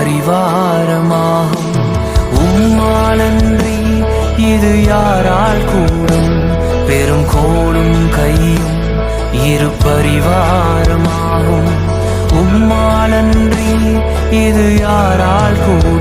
பரிவாரமாகும். உம்மாலன்றி இது யாரால் கூடும்? பெரும் கோடும் கையும் இரு பரிவாரமாகும். உம்மாலன்றி இது யாரால் கூடும்?